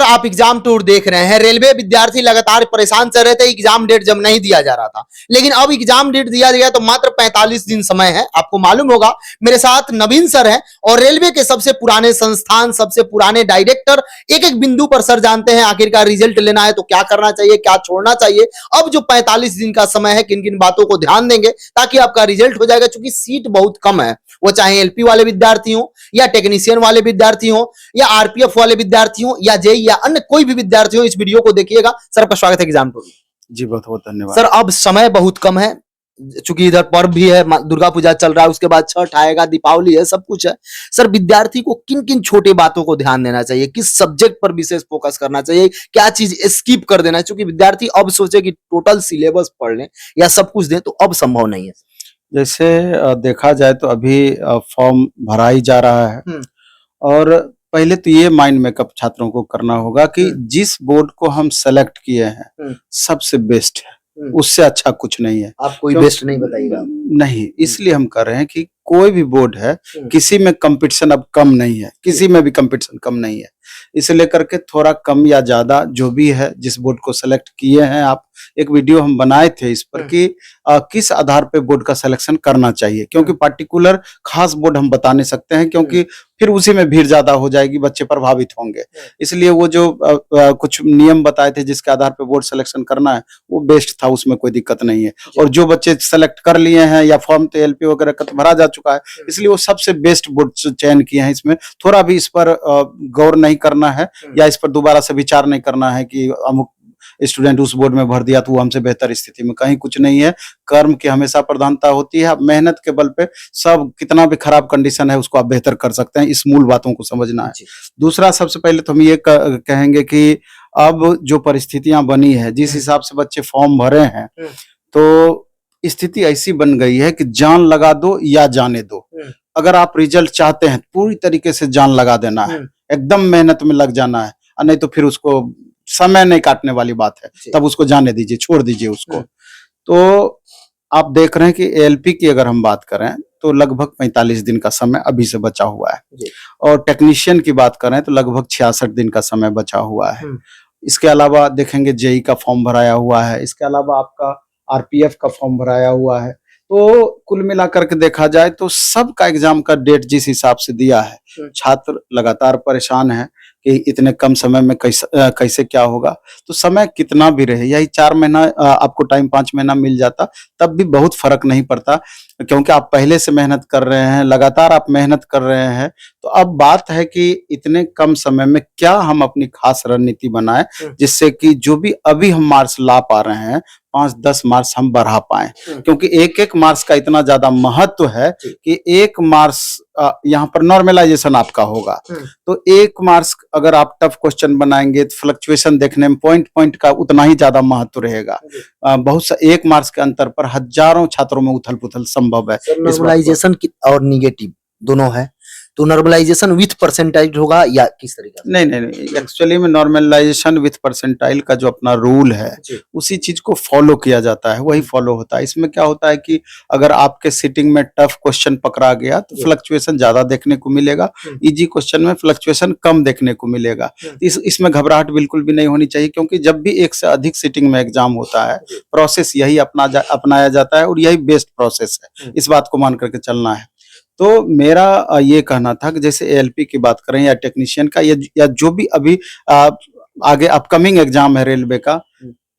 Sir आप exam tour देख रहे हैं, रेलवे विद्यार्थी लगातार परेशान चल रहे थे एग्जाम डेट जब नहीं दिया जा रहा था, लेकिन अब एग्जाम डेट दिया गया तो मात्र 45 दिन समय है। आपको मालूम होगा मेरे साथ नवीन सर हैं और रेलवे के सबसे पुराने संस्थान, सबसे पुराने डायरेक्टर, एक एक बिंदु पर सर जानते हैं आखिरकार रिजल्ट लेना है तो क्या करना चाहिए, क्या छोड़ना चाहिए। अब जो 45 दिन का समय है किन किन बातों को ध्यान देंगे ताकि आपका रिजल्ट हो जाएगा, क्योंकि सीट बहुत कम है, वो चाहे एलपी वाले विद्यार्थी हो या टेक्नीशियन वाले विद्यार्थी हो या आरपीएफ वाले विद्यार्थी हो या जेई या अन्य कोई भी विद्यार्थी हो, इस वीडियो को देखिएगा। सर आपका स्वागत है एग्जाम टूर। जी बहुत बहुत धन्यवाद। सर अब समय बहुत कम है, चूंकि इधर पर्व भी है, दुर्गा पूजा चल रहा है, उसके बाद छठ आएगा, दीपावली है, सब कुछ है। सर विद्यार्थी को किन किन छोटी बातों को ध्यान देना चाहिए, किस सब्जेक्ट पर विशेष फोकस करना चाहिए, क्या चीज स्किप कर देना है, क्योंकि विद्यार्थी अब सोचे कि टोटल सिलेबस पढ़ लें या सब कुछ दें तो अब संभव नहीं है। जैसे देखा जाए तो अभी फॉर्म भरा ही जा रहा है और पहले तो ये माइंड मेकअप छात्रों को करना होगा कि जिस बोर्ड को हम सेलेक्ट किए हैं सबसे बेस्ट है, उससे अच्छा कुछ नहीं है। आप कोई बेस्ट नहीं बताइएगा? नहीं, इसलिए हम कर रहे हैं कि कोई भी बोर्ड है, किसी में कंपटीशन अब कम नहीं है, किसी में भी कंपटीशन कम नहीं है। इसे लेकर के थोड़ा कम या ज्यादा जो भी है, जिस बोर्ड को सेलेक्ट किए हैं आप, एक वीडियो हम बनाए थे इस पर कि किस आधार पे बोर्ड का सिलेक्शन करना चाहिए, क्योंकि पार्टिकुलर खास बोर्ड हम बता नहीं सकते हैं, क्योंकि फिर उसी में भीड़ ज्यादा हो जाएगी, बच्चे प्रभावित होंगे। इसलिए वो जो कुछ नियम बताए थे जिसके आधार पे बोर्ड सिलेक्शन करना है वो बेस्ट था, उसमें कोई दिक्कत नहीं है। और जो बच्चे सेलेक्ट कर लिए हैं या फॉर्म तो एलपी वगैरह का भरा जा चुका है, इसलिए वो सबसे बेस्ट बोर्ड चयन किए हैं। इसमें थोड़ा भी इस पर गौर नहीं करना है या इस पर दोबारा से विचार नहीं करना है कि अमुक स्टूडेंट उस बोर्ड में भर दिया तो वो हमसे बेहतर स्थिति में, कहीं कुछ नहीं है। कर्म की हमेशा प्रधानता होती है, मेहनत के बल पे सब कितना भी खराब कंडीशन है उसको आप बेहतर कर सकते हैं। इस मूल बातों को समझना है। दूसरा, सबसे पहले तो हम ये कहेंगे कि अब जो परिस्थितियां बनी है, जिस हिसाब से बच्चे फॉर्म भरे हैं, तो स्थिति ऐसी बन गई है कि जान लगा दो या जाने दो। अगर आप रिजल्ट चाहते हैं पूरी तरीके से जान लगा देना है, एकदम मेहनत में लग जाना है, और नहीं तो फिर उसको समय नहीं काटने वाली बात है, तब उसको जाने दीजिए, छोड़ दीजिए उसको। तो आप देख रहे हैं कि एएलपी की अगर हम बात करें तो लगभग 45 दिन का समय अभी से बचा हुआ है, और टेक्नीशियन की बात करें तो लगभग 66 दिन का समय बचा हुआ है। इसके अलावा देखेंगे जेई का फॉर्म भराया हुआ है, इसके अलावा आपका आरपीएफ का फॉर्म भराया हुआ है। तो कुल मिलाकर के देखा जाए तो सबका एग्जाम का डेट जिस हिसाब से दिया है, छात्र लगातार परेशान है कि इतने कम समय में कैसे क्या होगा। तो समय कितना भी रहे, यही 4 महीना आपको टाइम 5 महीना मिल जाता तब भी बहुत फर्क नहीं पड़ता, क्योंकि आप पहले से मेहनत कर रहे हैं, लगातार आप मेहनत कर रहे हैं। तो अब बात है कि इतने कम समय में क्या हम अपनी खास रणनीति बनाएं जिससे कि जो भी अभी हम मार्क्स ला पा रहे हैं 5-10 मार्क्स हम बढ़ा पाए, क्योंकि एक एक मार्क्स का इतना ज्यादा महत्व है कि एक मार्क्स यहाँ पर नॉर्मलाइजेशन आपका होगा। तो एक मार्क्स अगर आप टफ क्वेश्चन बनाएंगे तो फ्लक्चुएशन देखने में पॉइंट का उतना ही ज्यादा महत्व रहेगा। बहुत सा एक मार्क्स के अंतर पर हजारों छात्रों में उथल पुथल संभव है। नॉर्मलाइजेशन और निगेटिव दोनों है, तो नॉर्मलाइजेशन विथ परसेंटाइल होगा या किस तरीके से? नहीं, एक्चुअली में नॉर्मलाइजेशन विथ परसेंटाइल का जो अपना रूल है उसी चीज को फॉलो किया जाता है, वही फॉलो होता है। इसमें क्या होता है कि अगर आपके सिटिंग में टफ क्वेश्चन पकड़ा गया तो फ्लक्चुएशन ज्यादा देखने को मिलेगा, इजी क्वेश्चन में फ्लक्चुएशन कम देखने को मिलेगा। इसमें घबराहट बिल्कुल भी नहीं होनी चाहिए, क्योंकि जब भी एक से अधिक सिटिंग में एग्जाम होता है प्रोसेस यही अपनाया जाता है और यही बेस्ट प्रोसेस है, इस बात को मान करके चलना है। तो मेरा ये कहना था कि जैसे एएलपी की बात करें या टेक्नीशियन का या जो भी अभी आगे अपकमिंग एग्जाम है रेलवे का,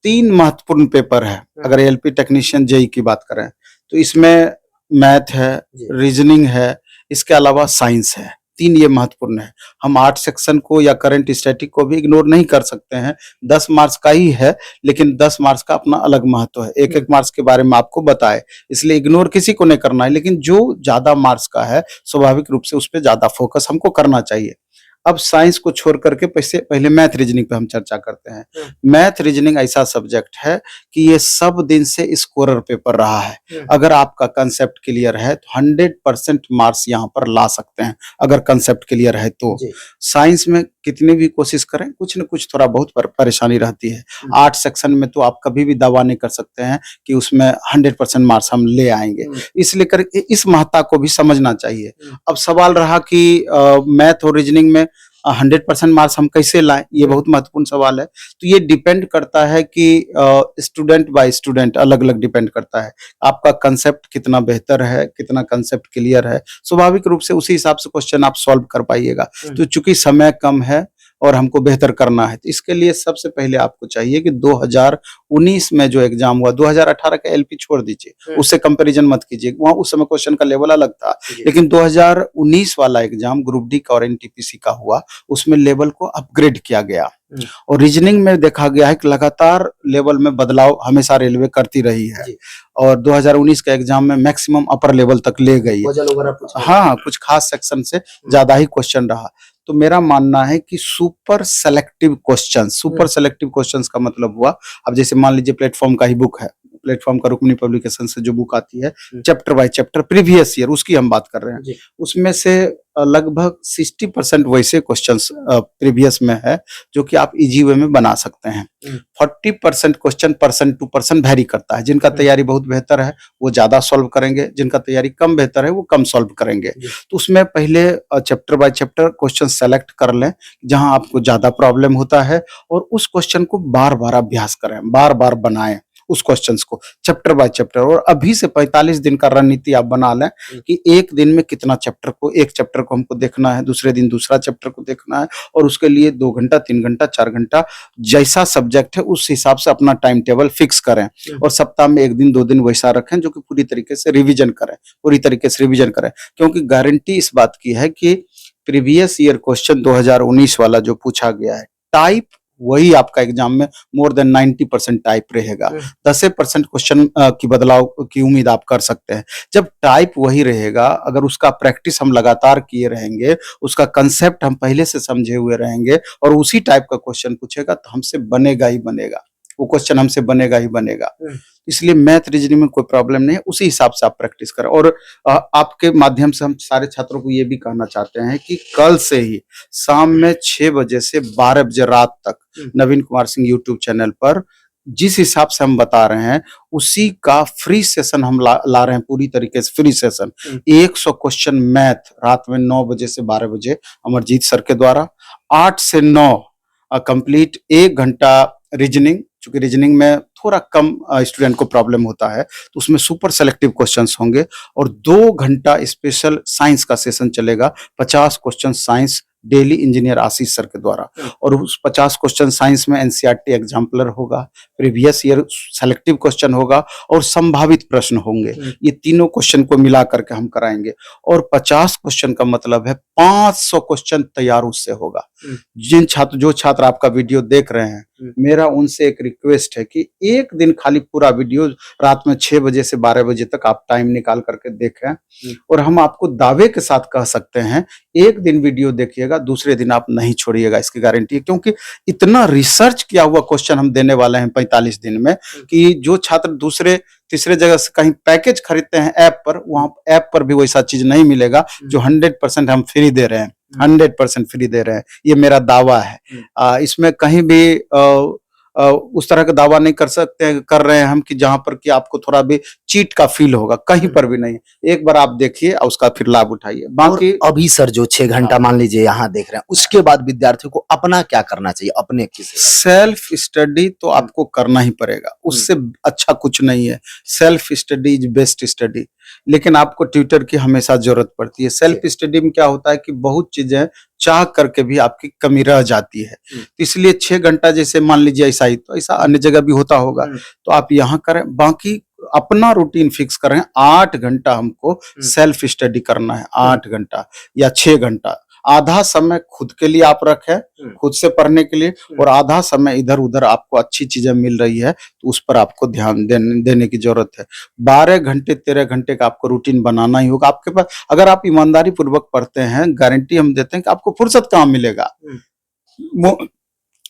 3 महत्वपूर्ण पेपर है। अगर एएलपी, टेक्नीशियन, जेई की बात करें तो इसमें मैथ है, रीजनिंग है, इसके अलावा साइंस है। 3 ये महत्वपूर्ण है। हम 8 सेक्शन को या करंट स्टैटिक को भी इग्नोर नहीं कर सकते हैं। 10 मार्क्स का ही है, लेकिन 10 मार्क्स का अपना अलग महत्व है। एक मार्क्स के बारे में आपको बताए, इसलिए इग्नोर किसी को नहीं करना है, लेकिन जो ज्यादा मार्क्स का है स्वाभाविक रूप से उस पर ज्यादा फोकस हमको करना चाहिए। अब साइंस को छोड़ करके पहले मैथ रीजनिंग पे हम चर्चा करते हैं। मैथ रीजनिंग ऐसा सब्जेक्ट है कि ये सब दिन से स्कोरर पेपर रहा है। अगर आपका कंसेप्ट क्लियर है तो 100% मार्क्स यहाँ पर ला सकते हैं, अगर कंसेप्ट क्लियर है तो। साइंस में कितनी भी कोशिश करें, कुछ न कुछ थोड़ा बहुत परेशानी रहती है। 8 सेक्शन में तो आप कभी भी दावा नहीं कर सकते हैं कि उसमें 100% मार्क्स हम ले आएंगे, इसलिए करके इस महत्ता को भी समझना चाहिए। अब सवाल रहा कि मैथ और रीजनिंग में 100% मार्क्स हम कैसे लाएं, ये बहुत महत्वपूर्ण सवाल है। तो ये डिपेंड करता है कि स्टूडेंट बाय स्टूडेंट अलग अलग डिपेंड करता है, आपका कंसेप्ट कितना बेहतर है, कितना कंसेप्ट क्लियर है। स्वाभाविक रूप से उसी हिसाब से क्वेश्चन आप सॉल्व कर पाइएगा। तो चूंकि समय कम है और हमको बेहतर करना है, तो इसके लिए सबसे पहले आपको चाहिए कि 2019 में जो एग्जाम हुआ, 2018 का एलपी छोड़ दीजिए, उससे कंपैरिजन मत कीजिए, वहां उस समय क्वेश्चन का लेवल अलग था। लेकिन 2019 वाला एग्जाम ग्रुप डी का और एनटीपीसी का हुआ, उसमें लेवल को अपग्रेड किया गया और रीजनिंग में देखा गया है कि लगातार लेवल में बदलाव हमेशा रेलवे करती रही है और 2019 के एग्जाम में मैक्सिमम अपर लेवल तक ले गई। हाँ, कुछ खास सेक्शन से ज्यादा ही क्वेश्चन रहा। तो मेरा मानना है कि सुपर सेलेक्टिव क्वेश्चंस का मतलब हुआ, अब जैसे मान लीजिए प्लेटफॉर्म का ही बुक है, प्लेटफॉर्म का रुक्मिणी पब्लिकेशन से जो बुक आती है chapter by chapter previous year, उसकी हम बात कर रहे हैं, उसमें से लगभग 60% वैसे क्वेश्चंस प्रीवियस में है जो कि आप इजी वे में बना सकते हैं। 40% question person to person vary करता है, जिनका तैयारी बहुत बेहतर है वो ज्यादा सॉल्व करेंगे, जिनका तैयारी कम बेहतर है वो कम सॉल्व करेंगे। तो उसमें पहले chapter by chapter question select कर लें जहां आपको ज्यादा प्रॉब्लम होता है और उस क्वेश्चन को बार बार अभ्यास करें, बार बार बनाएं उस क्वेश्चंस को चैप्टर बाय चैप्टर। और अभी से 45 दिन का रणनीति आप बना लें कि एक दिन में कितना चैप्टर को, एक चैप्टर को हमको देखना है, दूसरे दिन दूसरा चैप्टर को देखना है और उसके लिए 2 घंटा 3 घंटा 4 घंटा जैसा सब्जेक्ट है उस हिसाब से अपना टाइम टेबल फिक्स करें और सप्ताह में 1 दिन 2 दिन वैसा रखें जो कि पूरी तरीके से रिविजन करें, क्योंकि गारंटी इस बात की है कि प्रीवियस ईयर क्वेश्चन 2019 वाला जो पूछा गया है टाइप वही आपका एग्जाम में मोर देन 90% टाइप रहेगा। 10% क्वेश्चन की बदलाव की उम्मीद आप कर सकते हैं। जब टाइप वही रहेगा, अगर उसका प्रैक्टिस हम लगातार किए रहेंगे, उसका कंसेप्ट हम पहले से समझे हुए रहेंगे और उसी टाइप का क्वेश्चन पूछेगा तो हमसे बनेगा ही बनेगा, वो क्वेश्चन हमसे बनेगा ही बनेगा। इसलिए मैथ रीजनिंग में कोई प्रॉब्लम नहीं है, उसी हिसाब से आप प्रैक्टिस करें। और आपके माध्यम से हम सारे छात्रों को ये भी कहना चाहते हैं कि कल से ही शाम में 6 बजे से 12 बजे रात तक नवीन कुमार सिंह यूट्यूब चैनल पर जिस हिसाब से हम बता रहे हैं उसी का फ्री सेशन हम ला रहे हैं, पूरी तरीके से फ्री सेशन। 100 क्वेश्चन मैथ रात में 9 बजे से 12 बजे अमरजीत सर के द्वारा, 8 से 9 कंप्लीट 1 घंटा रीजनिंग, चूंकि रीजनिंग में थोड़ा कम स्टूडेंट को प्रॉब्लम होता है तो उसमें सुपर सेलेक्टिव क्वेश्चंस होंगे और 2 घंटा स्पेशल साइंस का सेशन चलेगा, 50 क्वेश्चन साइंस डेली इंजीनियर आशीष सर के द्वारा। और उस 50 क्वेश्चन साइंस में एनसीईआरटी एग्जाम्पलर होगा, प्रीवियस ईयर सेलेक्टिव क्वेश्चन होगा और संभावित प्रश्न होंगे। ये तीनों क्वेश्चन को मिला करके हम कराएंगे और 50 क्वेश्चन का मतलब है 500 क्वेश्चन तैयार उससे होगा। जो छात्र आपका वीडियो देख रहे हैं, मेरा उनसे एक रिक्वेस्ट है कि एक दिन खाली पूरा वीडियो रात में 6 बजे से 12 बजे तक आप टाइम निकाल करके देखें और हम आपको दावे के साथ कह सकते हैं एक दिन वीडियो देखिएगा, दूसरे दिन आप नहीं छोड़िएगा, इसकी गारंटी है। क्योंकि इतना रिसर्च किया हुआ क्वेश्चन हम देने वाले हैं 45 दिन में कि जो छात्र दूसरे तीसरे जगह से कहीं पैकेज खरीदते हैं ऐप पर, वहां ऐप पर भी वैसा चीज नहीं मिलेगा जो 100% हम फ्री दे रहे हैं, 100% फ्री दे रहे हैं, ये मेरा दावा है। इसमें कहीं भी उस तरह का दावा नहीं कर रहे हैं हम कि जहां पर कि आपको थोड़ा भी चीट का फील होगा, कहीं पर भी नहीं। एक बार आप देखिए और उसका फिर लाभ उठाइए। बाकी अभी सर जो 6 घंटा मान लीजिए यहाँ देख रहे हैं, उसके बाद विद्यार्थियों को अपना क्या करना चाहिए? अपने सेल्फ स्टडी तो आपको करना ही पड़ेगा, उससे अच्छा कुछ नहीं है। Self study is best study, लेकिन आपको ट्यूटर की हमेशा जरूरत पड़ती है। सेल्फ स्टडी में क्या होता है कि बहुत चीजें चाह करके भी आपकी कमी रह जाती है, तो इसलिए 6 घंटा जैसे मान लीजिए ऐसा ही, तो ऐसा अन्य जगह भी होता होगा, तो आप यहाँ करें। बाकी अपना रूटीन फिक्स करें, 8 घंटा हमको सेल्फ स्टडी करना है, 8 घंटा या 6 घंटा। आधा समय खुद के लिए आप रखें, खुद से पढ़ने के लिए, और आधा समय इधर उधर आपको अच्छी चीजें मिल रही है तो उस पर आपको ध्यान देने की जरूरत है। 12 घंटे 13 घंटे का आपको रूटीन बनाना ही होगा। आपके पास अगर आप ईमानदारी पूर्वक पढ़ते हैं, गारंटी हम देते हैं कि आपको फुर्सत कहाँ मिलेगा।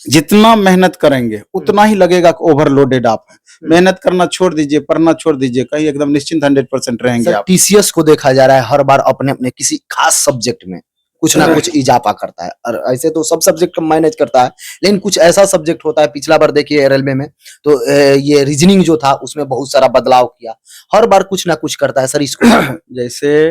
जितना मेहनत करेंगे उतना ही लगेगा कि ओवरलोडेड आप हैं। मेहनत करना छोड़ दीजिए, पढ़ना छोड़ दीजिए, कहीं एकदम निश्चिंत 100% रहेंगे आप। टीसीएस को देखा जा रहा है हर बार अपने अपने किसी खास सब्जेक्ट में कुछ ना कुछ इजाफा करता है, और ऐसे तो सब सब्जेक्ट मैनेज करता है, लेकिन कुछ ऐसा सब्जेक्ट होता है। पिछला बार देखिए रेलवे में तो ये रीजनिंग जो था उसमें बहुत सारा बदलाव किया, हर बार कुछ ना कुछ करता है सर इसको। जैसे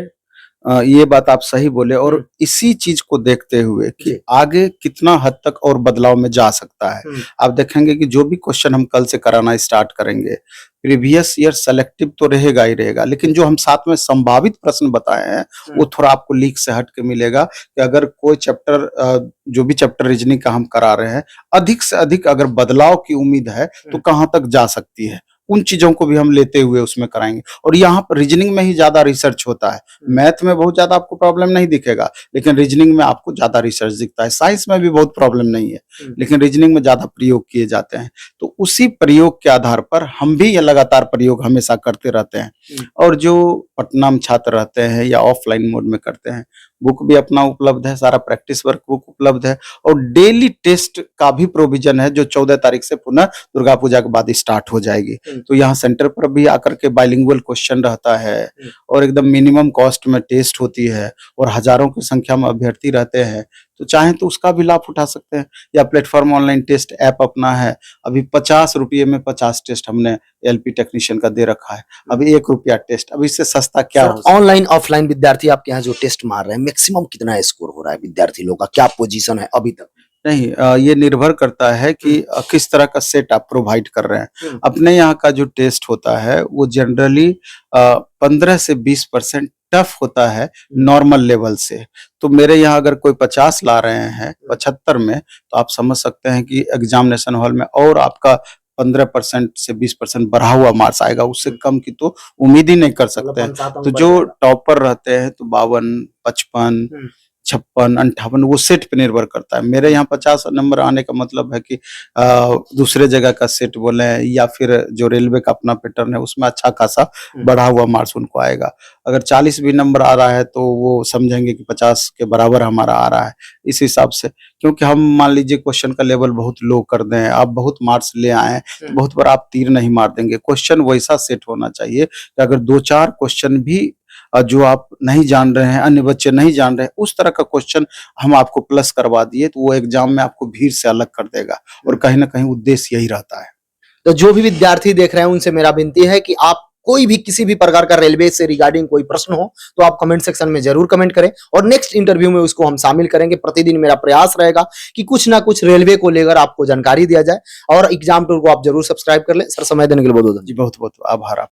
ये बात आप सही बोले और इसी चीज को देखते हुए कि जी। आगे कितना हद तक और बदलाव में जा सकता है। आप देखेंगे कि जो भी क्वेश्चन हम कल से कराना स्टार्ट करेंगे, प्रीवियस ईयर सेलेक्टिव तो रहेगा ही रहेगा, लेकिन जो हम साथ में संभावित प्रश्न बताए हैं वो थोड़ा आपको लीक से हट के मिलेगा कि अगर कोई चैप्टर जो भी चैप्टर रीजनिंग का हम करा रहे हैं, अधिक से अधिक अगर बदलाव की उम्मीद है तो कहाँ तक जा सकती है, उन चीजों को भी हम लेते हुए उसमें कराएंगे। और यहाँ पर रीजनिंग में ही ज्यादा रिसर्च होता है, मैथ में बहुत ज्यादा आपको प्रॉब्लम नहीं दिखेगा, लेकिन रीजनिंग में आपको ज्यादा रिसर्च दिखता है। साइंस में भी बहुत प्रॉब्लम नहीं है, लेकिन रीजनिंग में ज्यादा प्रयोग किए जाते हैं। तो उसी प्रयोग के आधार पर हम भी ये लगातार प्रयोग हमेशा करते रहते हैं। और जो पटना में छात्र रहते हैं या ऑफलाइन मोड में करते हैं, बुक भी अपना उपलब्ध है, सारा प्रैक्टिस वर्क बुक उपलब्ध है और डेली टेस्ट का भी प्रोविजन है, जो 14 तारीख से पुनः दुर्गा पूजा के बाद स्टार्ट हो जाएगी। तो यहाँ सेंटर पर भी आकर के बाइलिंगुअल क्वेश्चन रहता है और एकदम मिनिमम कॉस्ट में टेस्ट होती है और हजारों की संख्या में अभ्यर्थी रहते हैं। तो चाहें तो उसका भी लाभ उठा सकते हैं। या प्लेटफॉर्म ऑनलाइन टेस्ट ऐप अपना है, अभी 50 रुपये में 50 टेस्ट हमने एलपी टेक्नीशियन का दे रखा है, अभी 1 रुपया टेस्ट, अब इससे सस्ता क्या हो सकता है? ऑनलाइन ऑफलाइन विद्यार्थी आपके यहाँ जो टेस्ट मार रहे हैं, मैक्सिमम कितना स्कोर हो रहा है विद्यार्थी लोग का, क्या पोजीशन है अभी तक? नहीं, ये निर्भर करता है कि किस तरह का सेट आप प्रोवाइड कर रहे हैं। अपने यहाँ का जो टेस्ट होता है वो जनरली 15 से 20% टफ होता है नॉर्मल लेवल से। तो मेरे यहाँ अगर कोई 50 ला रहे हैं 75 में, तो आप समझ सकते हैं कि एग्जामिनेशन हॉल में और आपका 15% से 20% बढ़ा हुआ मार्क्स आएगा, उससे कम की तो उम्मीद ही नहीं कर सकते हैं। तो जो टॉपर रहते हैं तो 52, 55, 56, 58 वो सेट पे निर्भर करता है। मेरे यहाँ 50 नंबर आने का मतलब है कि दूसरे जगह का सेट बोले या फिर जो रेलवे का अपना पैटर्न है उसमें अच्छा खासा बढ़ा हुआ मार्क्स उनको आएगा। अगर 40 भी नंबर आ रहा है तो वो समझेंगे कि 50 के बराबर हमारा आ रहा है। इस हिसाब से, क्योंकि हम मान लीजिए क्वेश्चन का लेवल बहुत लो कर दें, आप बहुत मार्क्स ले आए तो बहुत बार आप तीर नहीं मार देंगे। क्वेश्चन वैसा सेट होना चाहिए कि अगर 2-4 क्वेश्चन भी जो आप नहीं जान रहे हैं, अन्य बच्चे नहीं जान रहे हैं, उस तरह का क्वेश्चन हम आपको प्लस करवा दिए तो वो एग्जाम में आपको भीड़ से अलग कर देगा और कहीं ना कहीं उद्देश्य यही रहता है। तो जो भी विद्यार्थी देख रहे हैं उनसे मेरा विनती है कि आप कोई भी किसी भी प्रकार का रेलवे से रिगार्डिंग कोई प्रश्न हो तो आप कमेंट सेक्शन में जरूर कमेंट करें और नेक्स्ट इंटरव्यू में उसको हम शामिल करेंगे। प्रतिदिन मेरा प्रयास रहेगा कि कुछ ना कुछ रेलवे को लेकर आपको जानकारी दिया जाए और एग्जाम टूर को आप जरूर सब्सक्राइब कर लें। सर, समय देने के लिए बहुत बहुत जी, बहुत बहुत आभार।